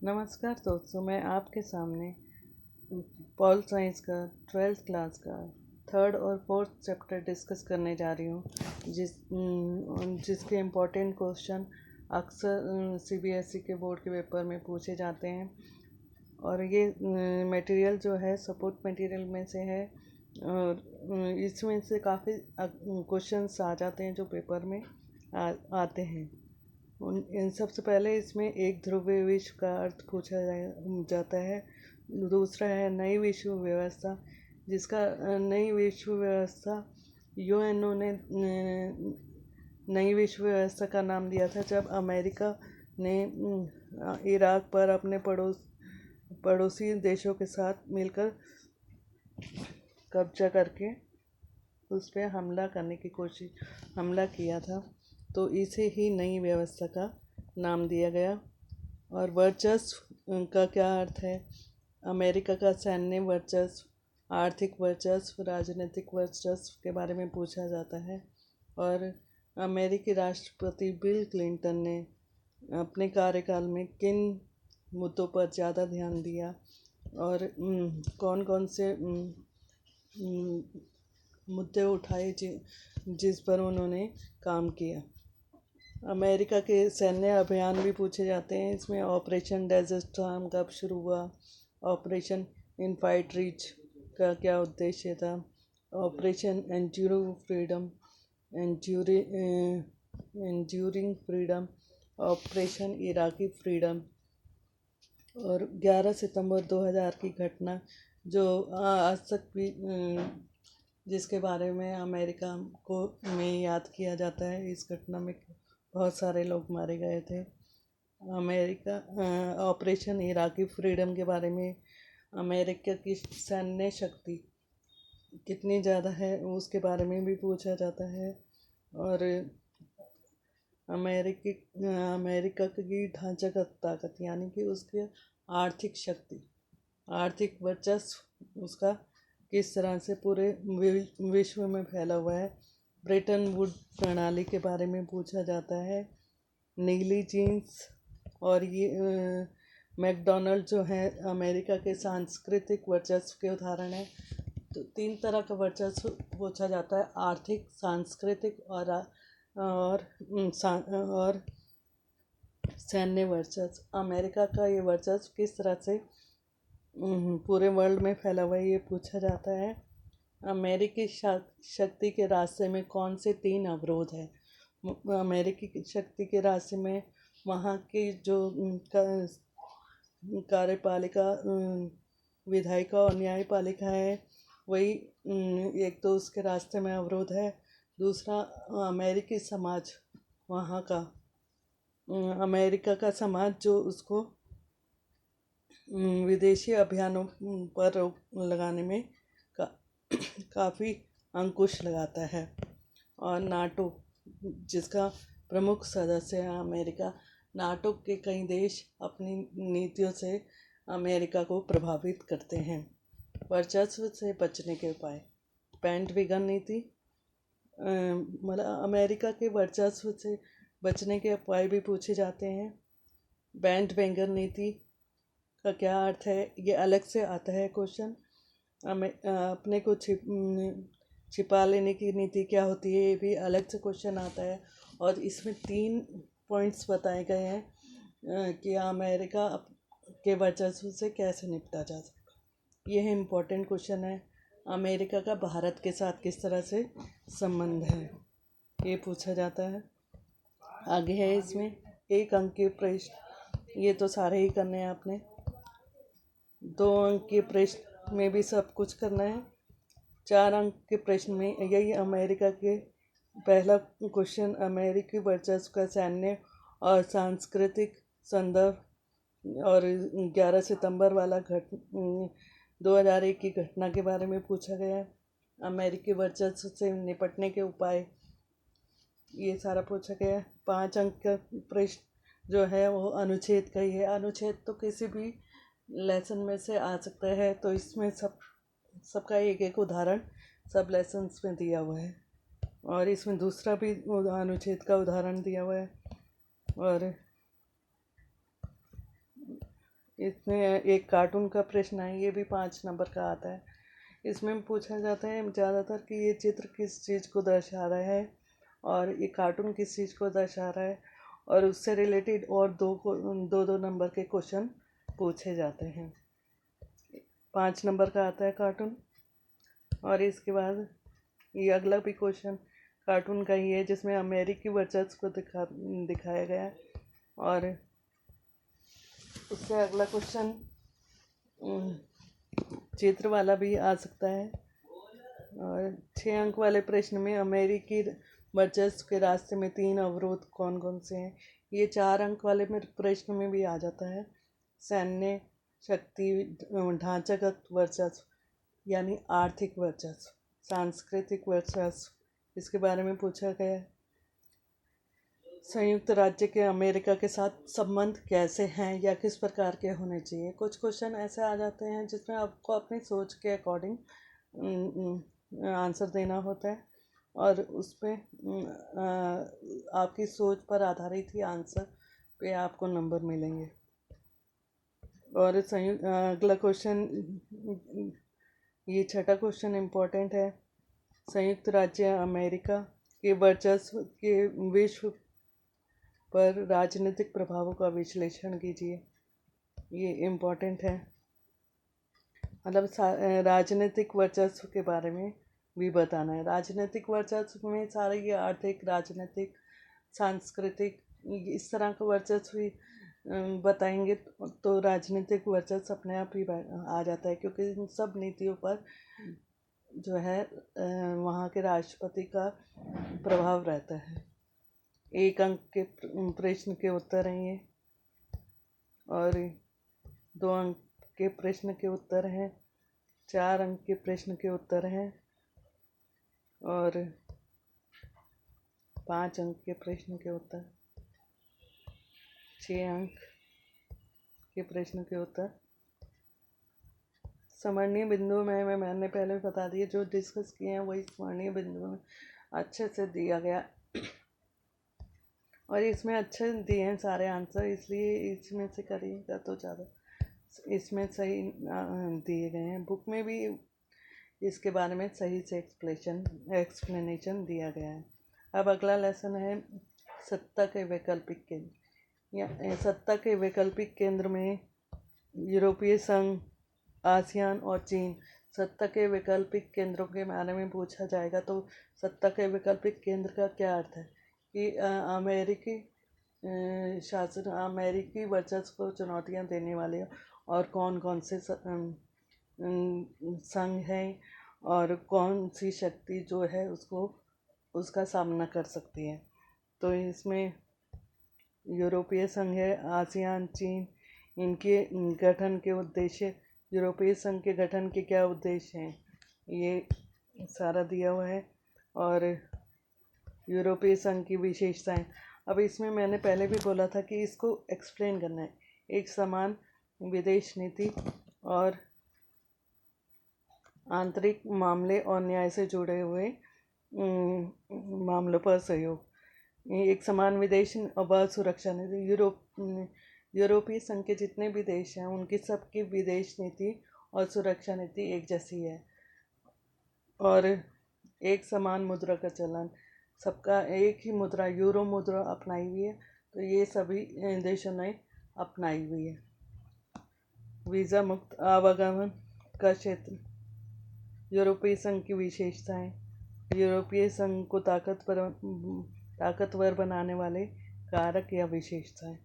नमस्कार दोस्तों, मैं आपके सामने पॉल साइंस का 12th क्लास का थर्ड और फोर्थ चैप्टर डिस्कस करने जा रही हूँ, जिसके इम्पोर्टेंट क्वेश्चन अक्सर सीबीएसई के बोर्ड के पेपर में पूछे जाते हैं। और ये मटेरियल जो है सपोर्ट मटेरियल में से है और इसमें से काफ़ी क्वेश्चंस आ जाते हैं जो पेपर में आते हैं। इन सबसे पहले इसमें एक ध्रुवीय विश्व का अर्थ पूछा जाता है। दूसरा है नई विश्व व्यवस्था, जिसका नई विश्व व्यवस्था यूएनओ ने नई विश्व व्यवस्था का नाम दिया था जब अमेरिका ने इराक पर अपने पड़ोसी देशों के साथ मिलकर कब्जा करके उस पर हमला किया था, तो इसे ही नई व्यवस्था का नाम दिया गया। और वर्चस्व का क्या अर्थ है? अमेरिका का सैन्य वर्चस्व, आर्थिक वर्चस्व, राजनीतिक वर्चस्व के बारे में पूछा जाता है। और अमेरिकी राष्ट्रपति बिल क्लिंटन ने अपने कार्यकाल में किन मुद्दों पर ज़्यादा ध्यान दिया और कौन कौन से मुद्दे उठाए जिस पर उन्होंने काम किया। अमेरिका के सैन्य अभियान भी पूछे जाते हैं। इसमें ऑपरेशन डेजर्ट स्टॉर्म कब शुरू हुआ, ऑपरेशन इनफाइट रीच का क्या उद्देश्य था, operation enduring freedom, operation Iraqi freedom. और 11 सितंबर 2000 की घटना जो आज तक भी जिसके बारे में अमेरिका को में याद किया जाता है। इस घटना में बहुत सारे लोग मारे गए थे। अमेरिका ऑपरेशन इराकी फ्रीडम के बारे में अमेरिका की सैन्य शक्ति कितनी ज़्यादा है उसके बारे में भी पूछा जाता है। और अमेरिका की ढांचागत ताकत यानी कि उसकी आर्थिक शक्ति, आर्थिक वर्चस्व उसका किस तरह से पूरे विश्व में फैला हुआ है। ब्रेटन वुड प्रणाली के बारे में पूछा जाता है। नीली जीन्स और ये मैकडोनल्ड जो है अमेरिका के सांस्कृतिक वर्चस्व के उदाहरण है। तो 3 तरह का वर्चस्व पूछा जाता है: आर्थिक, सांस्कृतिक और सैन्य वर्चस्व। अमेरिका का ये वर्चस्व किस तरह से पूरे वर्ल्ड में फैला हुआ है ये पूछा जाता है। अमेरिकी शक्ति के रास्ते में कौन से 3 अवरोध है? अमेरिकी शक्ति के रास्ते में वहाँ की जो कार्यपालिका, विधायिका और न्यायपालिका है वही एक तो उसके रास्ते में अवरोध है। दूसरा अमेरिकी समाज, वहाँ का अमेरिका का समाज जो उसको विदेशी अभियानों पर रोक लगाने में काफ़ी अंकुश लगाता है। और नाटो, जिसका प्रमुख सदस्य है अमेरिका, नाटो के कई देश अपनी नीतियों से अमेरिका को प्रभावित करते हैं। वर्चस्व से बचने के उपाय, पेंटविगन नीति, मतलब अमेरिका के वर्चस्व से बचने के उपाय भी पूछे जाते हैं। बैंडवेगन नीति का क्या अर्थ है, ये अलग से आता है क्वेश्चन। अपने को छिपा लेने की नीति क्या होती है, ये भी अलग से क्वेश्चन आता है। और इसमें 3 पॉइंट्स बताए गए हैं कि अमेरिका के वर्चस्व से कैसे निपटा जा सकता। ये इम्पोर्टेंट क्वेश्चन है। अमेरिका का भारत के साथ किस तरह से संबंध है, ये पूछा जाता है। आगे है इसमें 1 अंक के प्रश्न, ये तो सारे ही करने हैं आपने। 2 अंक के प्रश्न में भी सब कुछ करना है। 4 अंक के प्रश्न में यही अमेरिका के पहला क्वेश्चन, अमेरिकी वर्चस्व का सैन्य और सांस्कृतिक संदर्भ, और 11 सितंबर वाला 2001 की घटना के बारे में पूछा गया है। अमेरिकी वर्चस्व से निपटने के उपाय, ये सारा पूछा गया है। 5 अंक का प्रश्न जो है वो अनुच्छेद का ही है। अनुच्छेद तो किसी भी लेसन में से आ सकता है, तो इसमें सबका एक एक उदाहरण सब लेसन्स में दिया हुआ है। और इसमें दूसरा भी अनुच्छेद का उदाहरण दिया हुआ है। और इसमें एक कार्टून का प्रश्न है, ये भी 5 नंबर का आता है। इसमें पूछा जाता है ज़्यादातर कि ये चित्र किस चीज़ को दर्शा रहा है और ये कार्टून किस चीज़ को दर्शा रहा है, और उससे रिलेटेड और दो नंबर के क्वेश्चन पूछे जाते हैं। 5 नंबर का आता है कार्टून। और इसके बाद ये अगला भी क्वेश्चन कार्टून का ही है, जिसमें अमेरिकी वर्चस्व को दिखाया गया है। और उससे अगला क्वेश्चन चित्र वाला भी आ सकता है। और 6 अंक वाले प्रश्न में अमेरिकी वर्चस्व के रास्ते में 3 अवरोध कौन कौन से हैं। ये 4 अंक वाले में प्रश्न में भी आ जाता है। सैन्य शक्ति, ढांचागत वर्चस्व यानी आर्थिक वर्चस्व, सांस्कृतिक वर्चस्व, इसके बारे में पूछा गया है। संयुक्त राज्य के अमेरिका के साथ संबंध कैसे हैं या किस प्रकार के होने चाहिए। कुछ क्वेश्चन ऐसे आ जाते हैं जिसमें आपको अपनी सोच के अकॉर्डिंग आंसर देना होता है, और उसमें आपकी सोच पर आधारित ही आंसर पे आपको नंबर मिलेंगे। और अगला क्वेश्चन, ये 6ठा क्वेश्चन इम्पोर्टेंट है। संयुक्त राज्य अमेरिका के वर्चस्व के विश्व पर राजनीतिक प्रभावों का विश्लेषण कीजिए। ये इम्पोर्टेंट है, मतलब राजनीतिक वर्चस्व के बारे में भी बताना है। राजनीतिक वर्चस्व में सारे ये आर्थिक, राजनीतिक, सांस्कृतिक, इस तरह का वर्चस्व भी बताएंगे तो राजनीतिक वर्चस्व अपने आप ही आ जाता है, क्योंकि इन सब नीतियों पर जो है वहाँ के राष्ट्रपति का प्रभाव रहता है। 1 अंक के प्रश्न के उत्तर हैं ये, और 2 अंक के प्रश्न के उत्तर हैं, 4 अंक के प्रश्न के उत्तर हैं, और 5 अंक के प्रश्न के उत्तर, 6 अंक के प्रश्न के उत्तर। स्मरणीय बिंदु में मैंने पहले बता दिए, जो डिस्कस किए हैं वही स्मरणीय बिंदु में अच्छे से दिया गया, और इसमें अच्छे दिए हैं सारे आंसर, इसलिए इसमें से करिएगा तो ज़्यादा इसमें सही दिए गए हैं। बुक में भी इसके बारे में सही से एक्सप्लेनेशन दिया गया है। अब अगला लेसन है सत्ता के वैकल्पिक केंद्र। सत्ता के वैकल्पिक केंद्र में यूरोपीय संघ, आसियान और चीन। सत्ता के वैकल्पिक केंद्रों के बारे में पूछा जाएगा तो सत्ता के वैकल्पिक केंद्र का क्या अर्थ है कि अमेरिकी शासन, अमेरिकी वर्चस्व को चुनौतियां देने वाले और कौन कौन से संघ हैं और कौन सी शक्ति जो है उसका सामना कर सकती है। तो इसमें यूरोपीय संघ है, आसियान, चीन, इनके गठन के उद्देश्य, यूरोपीय संघ के गठन के क्या उद्देश्य हैं, ये सारा दिया हुआ है। और यूरोपीय संघ की विशेषताएं। अब इसमें मैंने पहले भी बोला था कि इसको एक्सप्लेन करना है। एक समान विदेश नीति और आंतरिक मामले और न्याय से जुड़े हुए मामलों पर सहयोग। एक समान विदेश व सुरक्षा नीति। यूरोपीय संघ के जितने भी देश हैं उनकी सबकी विदेश नीति और सुरक्षा नीति एक जैसी है। और एक समान मुद्रा का चलन, सबका एक ही मुद्रा, यूरो मुद्रा अपनाई हुई है, तो ये सभी देशों ने अपनाई हुई है। वीज़ा मुक्त आवागमन का क्षेत्र। यूरोपीय संघ की विशेषताएं। यूरोपीय संघ को ताकतवर बनाने वाले कारक या विशेषताएं।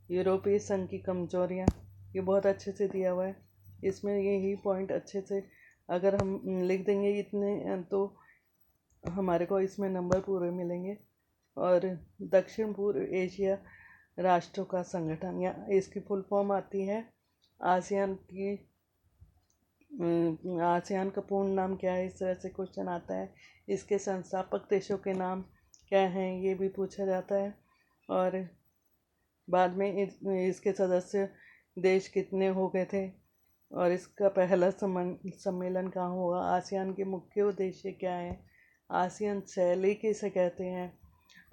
यूरोपीय संघ की कमजोरियां, ये बहुत अच्छे से दिया हुआ है। इसमें यही पॉइंट अच्छे से अगर हम लिख देंगे इतने तो हमारे को इसमें नंबर पूरे मिलेंगे। और दक्षिण पूर्व एशिया राष्ट्रों का संगठन, या इसकी फुल फॉर्म आती है आसियान की। आसियान का पूर्ण नाम क्या है, इस तरह से क्वेश्चन आता है। इसके संस्थापक देशों के नाम क्या हैं, ये भी पूछा जाता है। और बाद में इसके सदस्य देश कितने हो गए थे, और इसका पहला सम्मेलन कहाँ हुआ, आसियान के मुख्य उद्देश्य क्या है, आसियान शैली किसे कहते हैं,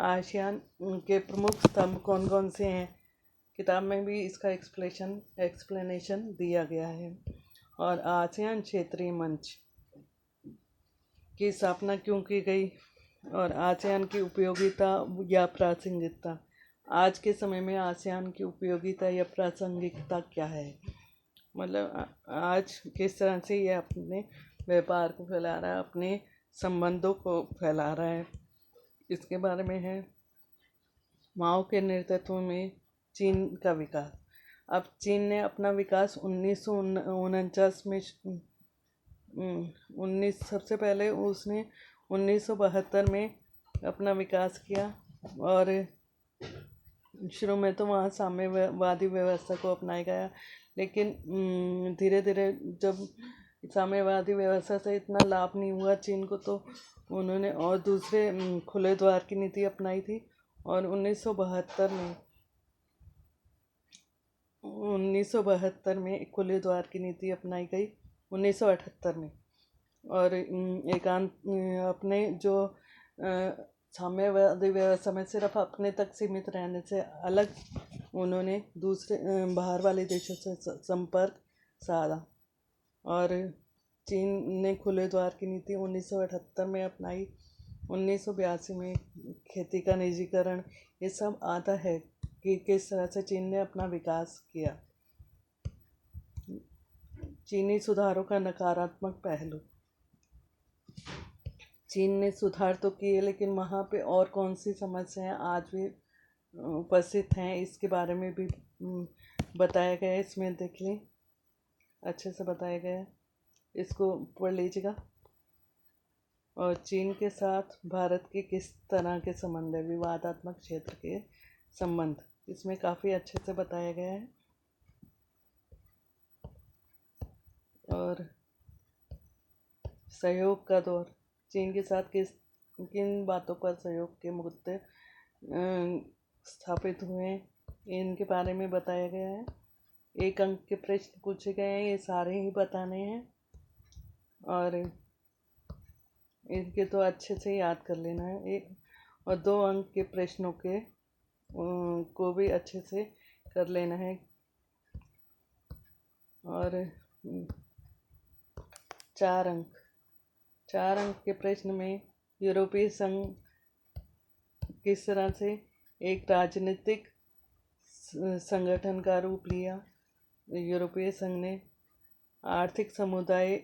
आसियान के प्रमुख स्तंभ कौन कौन से हैं, किताब में भी इसका एक्सप्लेनेशन दिया गया है। और आसियान क्षेत्रीय मंच की स्थापना क्यों की गई और आसियान की उपयोगिता या प्रासंगिकता। आज के समय में आसियान की उपयोगिता या प्रासंगिकता क्या है, मतलब आज किस तरह से ये अपने व्यापार को फैला रहा है, अपने संबंधों को फैला रहा है, इसके बारे में है। माओ के नेतृत्व में चीन का विकास। अब चीन ने अपना विकास 1949 में सबसे पहले उसने 1972 में अपना विकास किया और शुरू में तो वहाँ साम्यवादी व्यवस्था को अपनाया गया, लेकिन धीरे धीरे जब साम्यवादी व्यवस्था से इतना लाभ नहीं हुआ चीन को, तो उन्होंने और दूसरे खुले द्वार की नीति अपनाई थी। और 1972 में खुले द्वार की नीति अपनाई गई 1978 में। और अपने जो साम्यवादी व्यवस्था में सिर्फ अपने तक सीमित रहने से अलग उन्होंने दूसरे बाहर वाले देशों से संपर्क साधा। और चीन ने खुले द्वार की नीति 1978 में अपनाई। 1982 में खेती का निजीकरण, ये सब आता है कि किस तरह से चीन ने अपना विकास किया। चीनी सुधारों का नकारात्मक पहलू। चीन ने सुधार तो किए, लेकिन वहाँ पे और कौन सी समस्याएं आज भी उपस्थित हैं, इसके बारे में भी बताया गया है। इसमें देख लें, अच्छे से बताया गया है, इसको पढ़ लीजिएगा। और चीन के साथ भारत के किस तरह के संबंध है, विवादात्मक क्षेत्र के संबंध, इसमें काफ़ी अच्छे से बताया गया है। और सहयोग का दौर, चीन के साथ किन बातों पर सहयोग के मुद्दे स्थापित हुए, इनके बारे में बताया गया है। 1 अंक के प्रश्न पूछे गए हैं, ये सारे ही बताने हैं और इनके तो अच्छे से याद कर लेना है। और 2 अंक के प्रश्नों के को भी अच्छे से कर लेना है। और 4 अंक के प्रश्न में यूरोपीय संघ किस तरह से एक राजनीतिक संगठन का रूप लिया। यूरोपीय संघ ने आर्थिक समुदाय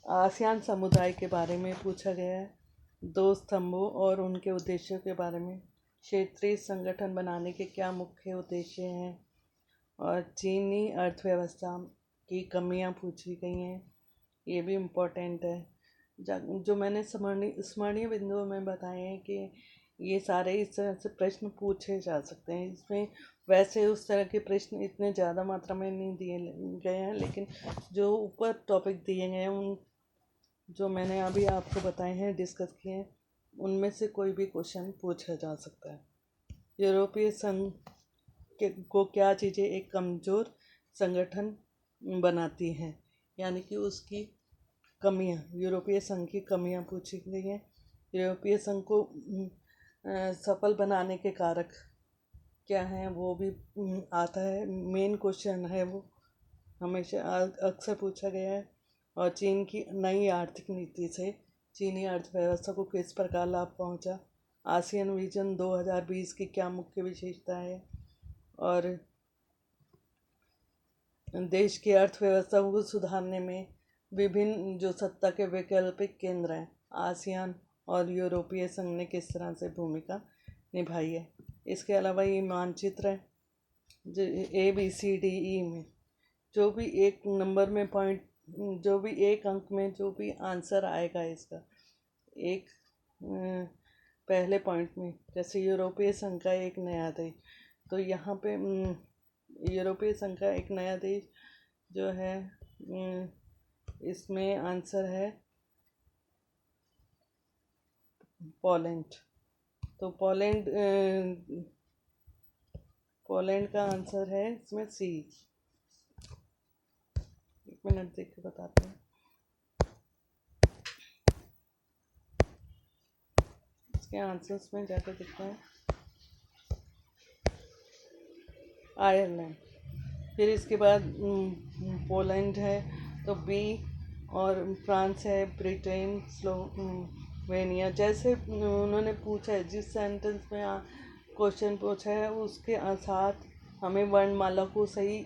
आसियान समुदाय के बारे में पूछा गया है। 2 स्तंभों और उनके उद्देश्यों के बारे में, क्षेत्रीय संगठन बनाने के क्या मुख्य उद्देश्य हैं, और चीनी अर्थव्यवस्था की कमियां पूछी गई हैं, ये भी इम्पोर्टेंट है। जो मैंने स्मरणीय बिंदुओं में बताए हैं कि ये सारे इस तरह से प्रश्न पूछे जा सकते हैं। इसमें वैसे उस तरह के प्रश्न इतने ज़्यादा मात्रा में नहीं दिए गए हैं, लेकिन जो ऊपर टॉपिक दिए गए हैं, उन जो मैंने अभी आपको बताए हैं, डिस्कस किए हैं, उनमें से कोई भी क्वेश्चन पूछा जा सकता है। यूरोपीय संघ को क्या चीज़ें एक कमज़ोर संगठन बनाती हैं, यानी कि उसकी कमियां, यूरोपीय संघ की कमियां पूछी गई हैं। यूरोपीय संघ को सफल बनाने के कारक क्या हैं, वो भी आता है, मेन क्वेश्चन है वो, हमेशा अक्सर पूछा गया है। और चीन की नई आर्थिक नीति से चीनी अर्थव्यवस्था को किस प्रकार लाभ पहुंचा, आसियान विजन 2020 की क्या मुख्य विशेषता है, और देश की अर्थव्यवस्था को सुधारने में विभिन्न जो सत्ता के वैकल्पिक केंद्र हैं, आसियान और यूरोपीय संघ ने किस तरह से भूमिका निभाई है। इसके अलावा ये मानचित्र है, जो ABCDE में जो भी एक नंबर में पॉइंट, जो भी एक अंक में जो भी आंसर आएगा इसका एक पहले पॉइंट में, जैसे यूरोपीय संघ का एक नया देश, तो यहाँ पे यूरोपीय संघ का एक नया देश जो है, इसमें आंसर है पोलैंड। तो पोलैंड का आंसर है इसमें C। 1 मिनट देख के बताते हैं। इसके आंसर्स में जाकर देखते हैं। आयरलैंड। फिर इसके बाद पोलैंड है तो बी, और फ्रांस है, ब्रिटेन, स्लोवेनिया। जैसे उन्होंने पूछा है, जिस सेंटेंस में क्वेश्चन पूछा है उसके साथ हमें वर्णमाला को सही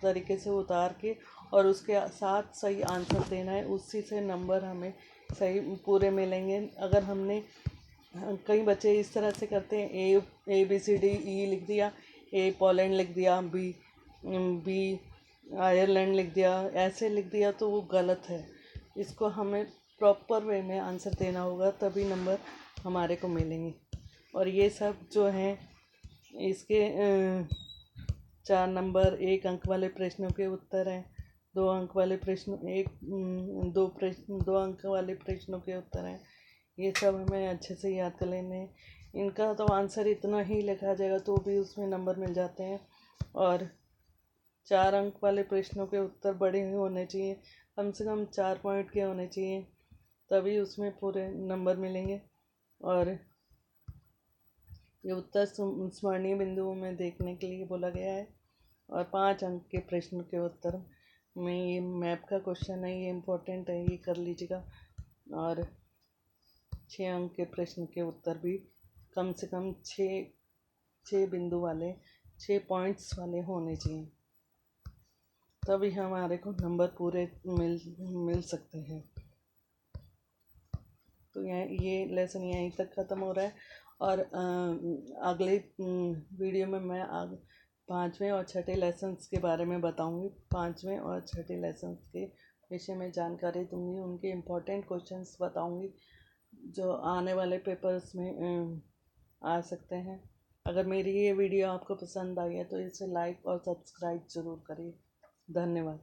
तरीके से उतार के और उसके साथ सही आंसर देना है, उसी से नंबर हमें सही पूरे मिलेंगे। अगर हमने, कई बच्चे इस तरह से करते हैं, ABCD E लिख दिया, ए पोलैंड लिख दिया, बी आयरलैंड लिख दिया, ऐसे लिख दिया तो वो गलत है। इसको हमें प्रॉपर वे में आंसर देना होगा, तभी नंबर हमारे को मिलेंगे। और ये सब जो हैं इसके 4 नंबर, 1 अंक वाले प्रश्नों के उत्तर हैं, 2 अंक वाले प्रश्न, 2 अंक वाले प्रश्नों के उत्तर हैं। ये सब हमें अच्छे से याद कर लेने हैं। इनका तो आंसर इतना ही लिखा जाएगा तो भी उसमें नंबर मिल जाते हैं। और 4 अंक वाले प्रश्नों के उत्तर बड़े ही होने चाहिए, कम से कम 4 पॉइंट के होने चाहिए, तभी उसमें पूरे नंबर मिलेंगे। और ये उत्तर स्मरणीय बिंदुओं में देखने के लिए बोला गया है। और 5 अंक के प्रश्न के उत्तर में ये मैप का क्वेश्चन है, ये इम्पोर्टेंट है, ये कर लीजिएगा। और 6 अंक के प्रश्न के उत्तर भी कम से कम 6 बिंदु वाले, 6 पॉइंट्स वाले होने चाहिए, तभी हमारे को नंबर पूरे मिल सकते हैं। तो ये लेसन यहीं तक ख़त्म हो रहा है। और अगले वीडियो में मैं 5वें और 6ठे लेसन्स के बारे में बताऊंगी। 5वें और 6ठे लेसन्स के विषय में जानकारी दूंगी, उनके इम्पोर्टेंट क्वेश्चंस बताऊंगी जो आने वाले पेपर्स में आ सकते हैं। अगर मेरी ये वीडियो आपको पसंद आई है तो इसे लाइक और सब्सक्राइब ज़रूर करिए। धन्यवाद।